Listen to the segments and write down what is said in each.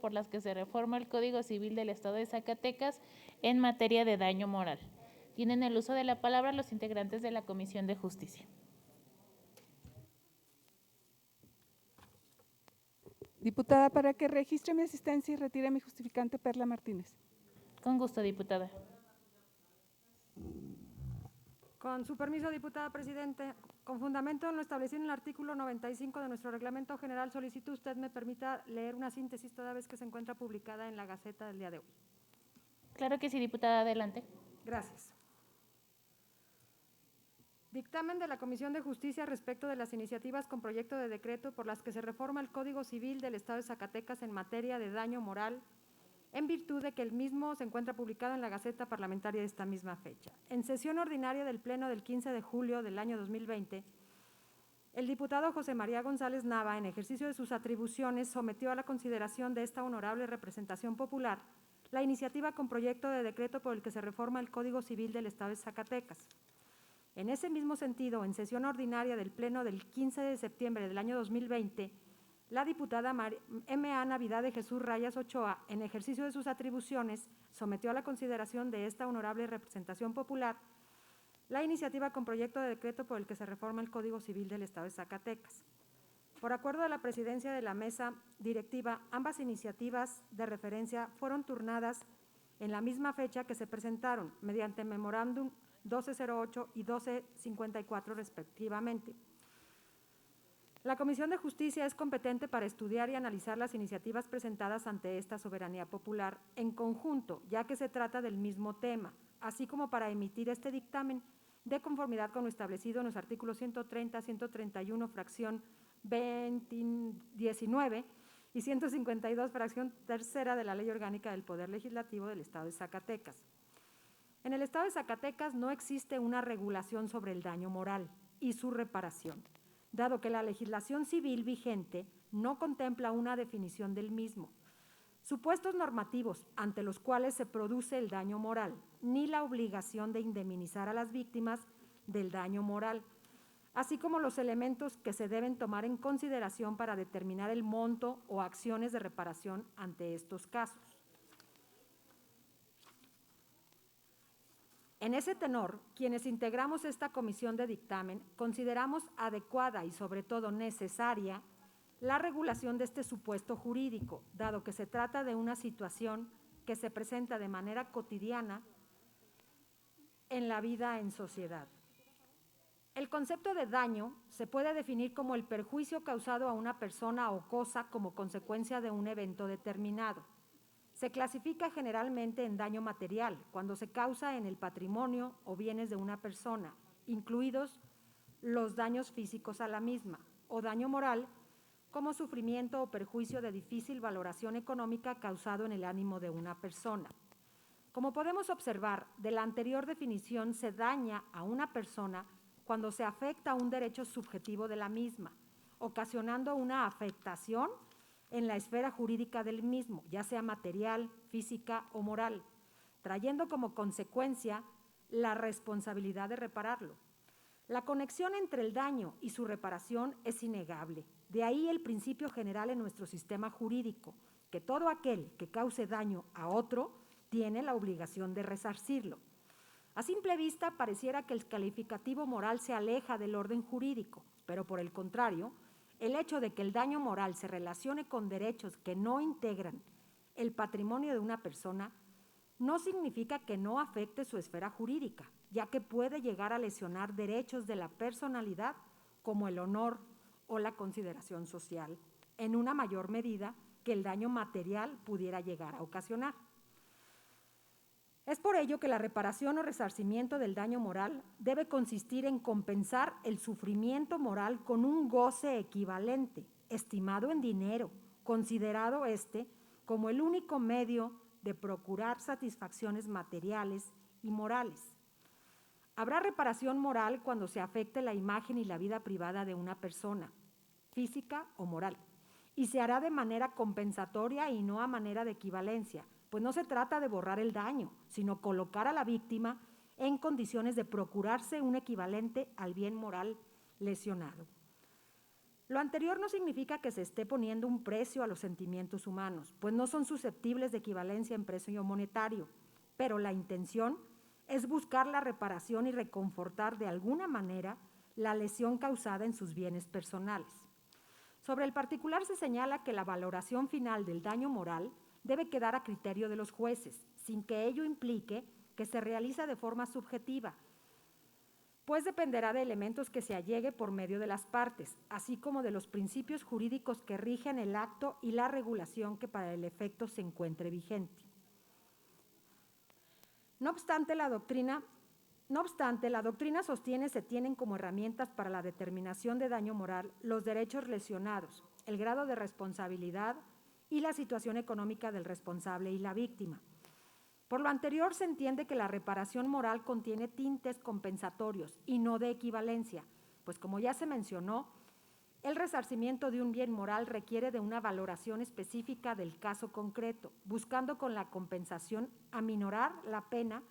por las que se reforma el Código Civil del Estado de Zacatecas en materia de daño moral. Tienen el uso de la palabra los integrantes de la Comisión de Justicia. Diputada, para que registre mi asistencia y retire mi justificante, Perla Martínez. Con gusto, diputada. Con su permiso, diputada presidente, con fundamento en lo establecido en el artículo 95 de nuestro reglamento general, solicito usted me permita leer una síntesis toda vez que se encuentra publicada en la Gaceta del día de hoy. Claro que sí, diputada, adelante. Gracias. Dictamen de la Comisión de Justicia respecto de las iniciativas con proyecto de decreto por las que se reforma el Código Civil del Estado de Zacatecas en materia de daño moral, en virtud de que el mismo se encuentra publicado en la Gaceta Parlamentaria de esta misma fecha. En sesión ordinaria del Pleno del 15 de julio del año 2020, el diputado José María González Nava, en ejercicio de sus atribuciones, sometió a la consideración de esta honorable representación popular la iniciativa con proyecto de decreto por el que se reforma el Código Civil del Estado de Zacatecas. En ese mismo sentido, en sesión ordinaria del Pleno del 15 de septiembre del año 2020, la diputada M.A. Navidad de Jesús Rayas Ochoa, en ejercicio de sus atribuciones, sometió a la consideración de esta honorable representación popular la iniciativa con proyecto de decreto por el que se reforma el Código Civil del Estado de Zacatecas. Por acuerdo de la presidencia de la mesa directiva, ambas iniciativas de referencia fueron turnadas en la misma fecha que se presentaron, mediante memorándum 1208 y 1254 respectivamente. La Comisión de Justicia es competente para estudiar y analizar las iniciativas presentadas ante esta soberanía popular en conjunto, ya que se trata del mismo tema, así como para emitir este dictamen de conformidad con lo establecido en los artículos 130, 131, fracción 19 y 152, fracción tercera de la Ley Orgánica del Poder Legislativo del Estado de Zacatecas. En el Estado de Zacatecas no existe una regulación sobre el daño moral y su reparación, dado que la legislación civil vigente no contempla una definición del mismo, supuestos normativos ante los cuales se produce el daño moral, ni la obligación de indemnizar a las víctimas del daño moral, así como los elementos que se deben tomar en consideración para determinar el monto o acciones de reparación ante estos casos. En ese tenor, quienes integramos esta comisión de dictamen, consideramos adecuada y sobre todo necesaria la regulación de este supuesto jurídico, dado que se trata de una situación que se presenta de manera cotidiana en la vida en sociedad. El concepto de daño se puede definir como el perjuicio causado a una persona o cosa como consecuencia de un evento determinado. Se clasifica generalmente en daño material, cuando se causa en el patrimonio o bienes de una persona, incluidos los daños físicos a la misma, o daño moral, como sufrimiento o perjuicio de difícil valoración económica causado en el ánimo de una persona. Como podemos observar, de la anterior definición se daña a una persona cuando se afecta un derecho subjetivo de la misma, ocasionando una afectación en la esfera jurídica del mismo, ya sea material, física o moral, trayendo como consecuencia la responsabilidad de repararlo. La conexión entre el daño y su reparación es innegable. De ahí el principio general en nuestro sistema jurídico, que todo aquel que cause daño a otro tiene la obligación de resarcirlo. A simple vista pareciera que el calificativo moral se aleja del orden jurídico, pero por el contrario, el hecho de que el daño moral se relacione con derechos que no integran el patrimonio de una persona no significa que no afecte su esfera jurídica, ya que puede llegar a lesionar derechos de la personalidad como el honor o la consideración social, en una mayor medida que el daño material pudiera llegar a ocasionar. Es por ello que la reparación o resarcimiento del daño moral debe consistir en compensar el sufrimiento moral con un goce equivalente, estimado en dinero, considerado como el único medio de procurar satisfacciones materiales y morales. Habrá reparación moral cuando se afecte la imagen y la vida privada de una persona, física o moral, y se hará de manera compensatoria y no a manera de equivalencia, pues no se trata de borrar el daño, sino colocar a la víctima en condiciones de procurarse un equivalente al bien moral lesionado. Lo anterior no significa que se esté poniendo un precio a los sentimientos humanos, pues no son susceptibles de equivalencia en precio monetario, pero la intención es buscar la reparación y reconfortar de alguna manera la lesión causada en sus bienes personales. Sobre el particular se señala que la valoración final del daño moral debe quedar a criterio de los jueces, sin que ello implique que se realiza de forma subjetiva, pues dependerá de elementos que se allegue por medio de las partes, así como de los principios jurídicos que rigen el acto y la regulación que para el efecto se encuentre vigente. No obstante, la doctrina sostiene se tienen como herramientas para la determinación de daño moral los derechos lesionados, el grado de responsabilidad y la situación económica del responsable y la víctima. Por lo anterior, se entiende que la reparación moral contiene tintes compensatorios y no de equivalencia, pues como ya se mencionó, el resarcimiento de un bien moral requiere de una valoración específica del caso concreto, buscando con la compensación aminorar la pena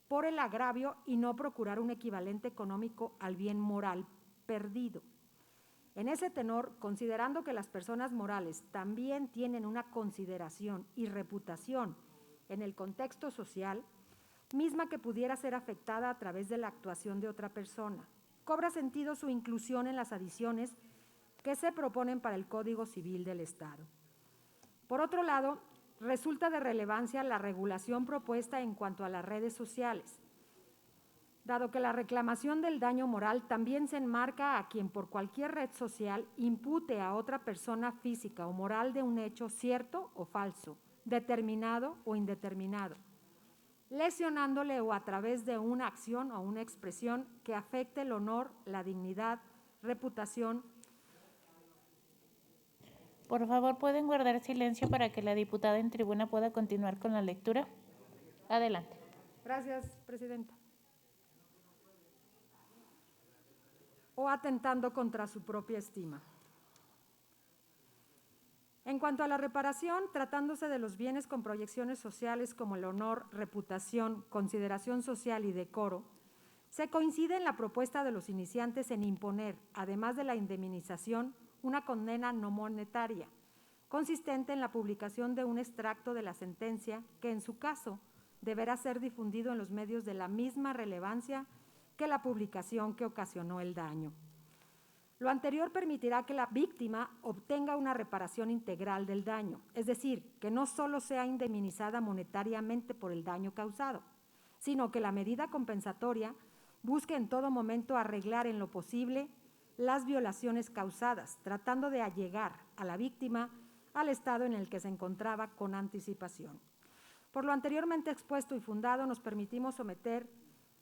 por el agravio y no procurar un equivalente económico al bien moral perdido. En ese tenor, considerando que las personas morales también tienen una consideración y reputación en el contexto social, misma que pudiera ser afectada a través de la actuación de otra persona, cobra sentido su inclusión en las adiciones que se proponen para el Código Civil del Estado. Por otro lado, resulta de relevancia la regulación propuesta en cuanto a las redes sociales, dado que la reclamación del daño moral también se enmarca a quien por cualquier red social impute a otra persona física o moral de un hecho cierto o falso, determinado o indeterminado, lesionándole o a través de una acción o una expresión que afecte el honor, la dignidad, reputación. Por favor, ¿pueden guardar silencio para que la diputada en tribuna pueda continuar con la lectura? Adelante. Gracias, Presidenta. O atentando contra su propia estima. En cuanto a la reparación, tratándose de los bienes con proyecciones sociales como el honor, reputación, consideración social y decoro, se coincide en la propuesta de los iniciantes en imponer, además de la indemnización, una condena no monetaria, consistente en la publicación de un extracto de la sentencia que, en su caso, deberá ser difundido en los medios de la misma relevancia que la publicación que ocasionó el daño. Lo anterior permitirá que la víctima obtenga una reparación integral del daño, es decir, que no solo sea indemnizada monetariamente por el daño causado, sino que la medida compensatoria busque en todo momento arreglar en lo posible las violaciones causadas, tratando de allegar a la víctima al estado en el que se encontraba con anticipación. Por lo anteriormente expuesto y fundado, nos permitimos someter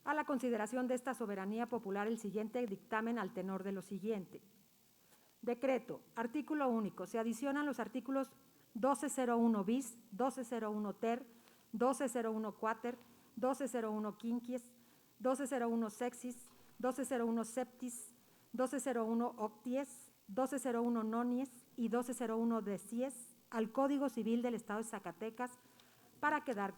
a la consideración de esta soberanía popular el siguiente dictamen al tenor de lo siguiente. Decreto, artículo único, se adicionan los artículos 1201 bis, 1201 ter, 1201 quater, 1201 quinquies, 1201 sexis, 1201 septis, 1201 octies, 1201 nonies y 1201 decies al Código Civil del Estado de Zacatecas para quedar